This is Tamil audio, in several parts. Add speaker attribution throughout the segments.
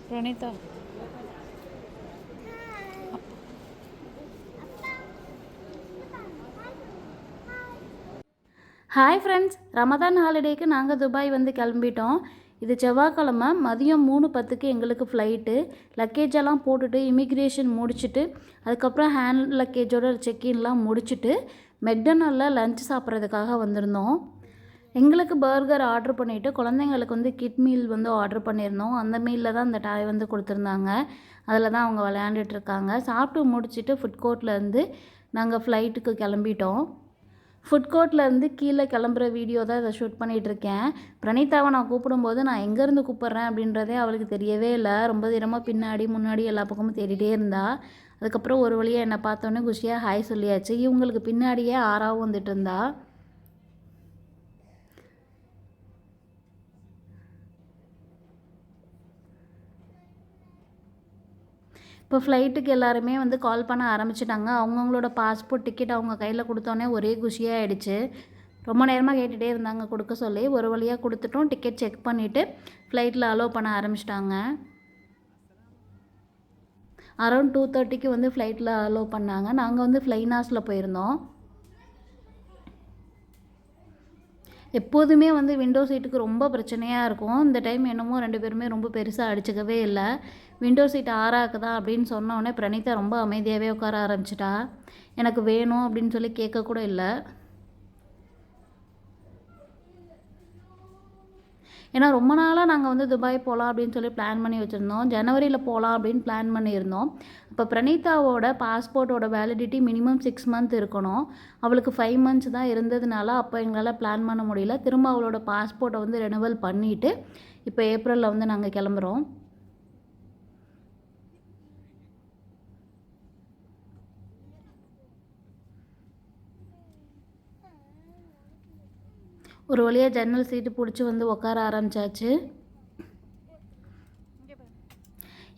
Speaker 1: Pranita. ஹாய் ஃப்ரெண்ட்ஸ், ரமதான் ஹாலிடேக்கு நாங்கள் துபாய் வந்து கிளம்பிட்டோம். இது செவ்வாய்க்கிழமை மதியம் 3:10க்கு எங்களுக்கு ஃப்ளைட்டு. லக்கேஜெல்லாம் போட்டுட்டு இமிக்ரேஷன் முடிச்சுட்டு அதுக்கப்புறம் ஹேண்ட் லக்கேஜோட செக்இன்லாம் முடிச்சுட்டு மெக்டொனால்டில் லஞ்ச் சாப்பிட்றதுக்காக வந்திருந்தோம். எங்களுக்கு பர்கர் ஆர்டர் பண்ணிவிட்டு குழந்தைங்களுக்கு வந்து கிட் மீல் வந்து ஆர்டர் பண்ணியிருந்தோம். அந்த மீலில் தான் அந்த டாய் வந்து கொடுத்துருந்தாங்க. அதில் தான் அவங்க விளையாண்டுட்ருக்காங்க. சாப்பிட்டு முடிச்சுட்டு ஃபுட் கோர்ட்லேருந்து நாங்கள் ஃப்ளைட்டுக்கு கிளம்பிட்டோம். ஃபுட் கோர்ட்லேருந்து கீழே கிளம்புற வீடியோ தான் இதை ஷூட் பண்ணிகிட்ருக்கேன். பிரணீதாவை நான் கூப்பிடும்போது நான் எங்கேருந்து கூப்பிட்றேன் அப்படின்றதே அவளுக்கு தெரியவே இல்லை. ரொம்ப தினமாக பின்னாடி முன்னாடி எல்லா பக்கமும் தேடிட்டே இருந்தா. அதுக்கப்புறம் ஒரு வழியாக என்னை பார்த்தோன்னே குஷியாக ஹாய் சொல்லியாச்சு. இவங்களுக்கு பின்னாடியே ஆறாவும் வந்துட்டு இருந்தா. இப்போ ஃப்ளைட்டுக்கு எல்லாருமே வந்து கால் பண்ண ஆரம்பிச்சிட்டாங்க. அவங்கவுங்களோட பாஸ்போர்ட் டிக்கெட் அவங்க கையில் கொடுத்தோன்னே ஒரே குஷியாகிடுச்சு. ரொம்ப நேரமாக கேட்டுகிட்டே இருந்தாங்க கொடுக்க சொல்லி. ஒரு வழியாக கொடுத்துட்டோம். டிக்கெட் செக் பண்ணிவிட்டு ஃப்ளைட்டில் அலோவ் பண்ண ஆரம்பிச்சிட்டாங்க. அரௌண்ட் 2:30க்கு வந்து ஃப்ளைட்டில் அலோவ் பண்ணாங்க. நாங்கள் வந்து ஃப்ளைனாஸில் போயிருந்தோம். எப்போதுமே வந்து விண்டோ சீட்டுக்கு ரொம்ப பிரச்சனையாக இருக்கும். இந்த டைம் என்னமோ 2 பேருமே ரொம்ப பெருசாக அடிச்சுக்கவே இல்லை. விண்டோ சீட் ஆறாக்குதா அப்படின்னு சொன்னோடனே பிரணீதா ரொம்ப அமைதியாகவே உட்கார ஆரம்பிச்சிட்டா. எனக்கு வேணும் அப்படின்னு சொல்லி கேட்கக்கூட இல்லை. ஏன்னா ரொம்ப நாளாக நாங்கள் வந்து துபாய் போகலாம் அப்படின்னு சொல்லி பிளான் பண்ணி வச்சுருந்தோம். ஜனவரியில் போகலாம் அப்படின்னு பிளான் பண்ணியிருந்தோம். இப்போ பிரணீதாவோட பாஸ்போர்ட்டோட வேலிடிட்டி மினிமம் 6 மந்த் இருக்கணும். அவளுக்கு 5 மந்த்ஸ் தான் இருந்ததுனால அப்போ எங்களால் பிளான் பண்ண முடியல. திரும்ப அவளோட பாஸ்போர்ட்டை வந்து ரெனுவல் பண்ணிவிட்டு இப்போ ஏப்ரலில் வந்து நாங்கள் கிளம்புறோம். ஒரு வழியாக ஜன்னல் சீட்டு பிடிச்சி வந்து உட்கார ஆரம்பித்தாச்சு.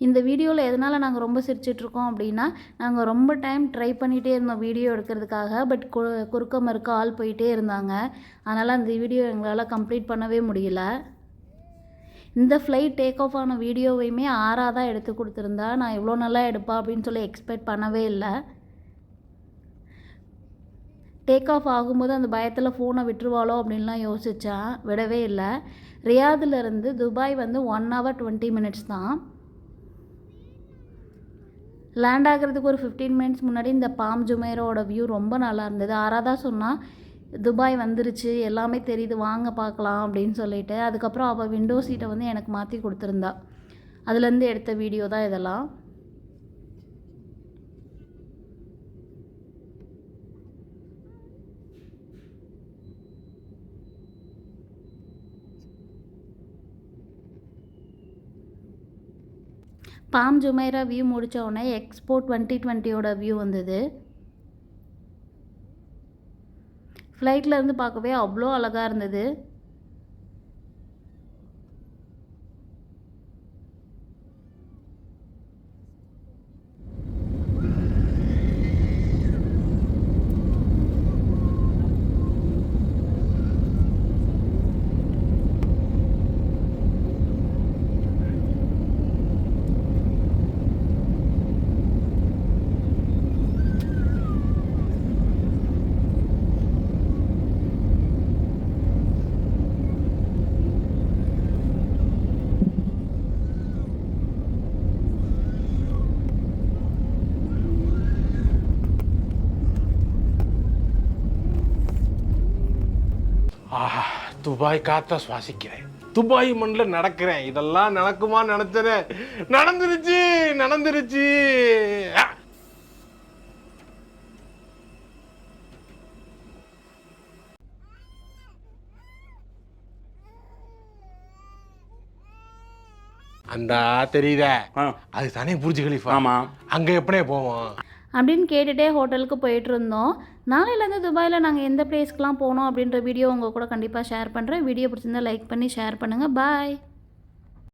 Speaker 1: இந்த வீடியோவில் எதனால் நாங்கள் ரொம்ப சிரிச்சிட்ருக்கோம் அப்படின்னா, நாங்கள் ரொம்ப டைம் ட்ரை பண்ணிகிட்டே இருந்தோம் வீடியோ எடுக்கிறதுக்காக. பட் குறுக்க மறுக்க ஆள் போயிட்டே இருந்தாங்க. அதனால் அந்த வீடியோ எங்களால் கம்ப்ளீட் பண்ணவே முடியல. இந்த ஃப்ளைட் டேக் ஆஃப் ஆன வீடியோவையுமே ஆறாக தான் எடுத்து கொடுத்துருந்தா. நான் இவ்வளோ நல்லா எடுப்பா அப்படின்னு சொல்லி எக்ஸ்பெக்ட் பண்ணவே இல்லை. டேக் ஆஃப் ஆகும்போது அந்த பயத்தில் ஃபோனை விட்டுருவாளோ அப்படின்லாம் யோசித்தேன். விடவே இல்லை. ரியாதிலிருந்து துபாய் வந்து 1 hour 20 minutes தான். லேண்ட் ஆகிறதுக்கு ஒரு 15 minutes முன்னாடி இந்த பாம் ஜுமைரோட வியூ ரொம்ப நல்லா இருந்தது. ஆறாக சொன்னால் துபாய் வந்துருச்சு, எல்லாமே தெரியுது, வாங்க பார்க்கலாம் அப்படின்னு சொல்லிட்டு. அதுக்கப்புறம் அவள் விண்டோ சீட்டை வந்து எனக்கு மாற்றி கொடுத்துருந்தா. அதுலேருந்து எடுத்த வீடியோ தான் இதெல்லாம். பாம் ஜுமைரா வியூ முடித்த உடனே எக்ஸ்போ 2020யோட வியூ வந்தது. ஃப்ளைட்டில் இருந்து பார்க்கவே அவ்வளோ அழகாக இருந்தது.
Speaker 2: துபாய் காத்த சுவாசிக்கிறேன், துபாய் மண்ணில் நடக்கிறேன். இதெல்லாம் நடக்குமா நினைச்சேன். நடந்துருச்சு நடந்துருச்சு. அந்த தெரியுதா, அது தானே புரிஞ்சு கலிஃபா. ஆமாம், அங்கே எப்படியே போவோம்
Speaker 1: அப்படின்னு கேட்டுகிட்டே ஹோட்டலுக்கு போயிட்டு இருந்தோம். நாளையிலேருந்து துபாயில் நாங்கள் எந்த பிளேஸ்க்கெலாம் போனோம் அப்படின்ற வீடியோ உங்கள் கூட கண்டிப்பாக ஷேர் பண்ணுறேன். வீடியோ பிடிச்சிருந்தா லைக் பண்ணி ஷேர் பண்ணுங்கள். பாய்.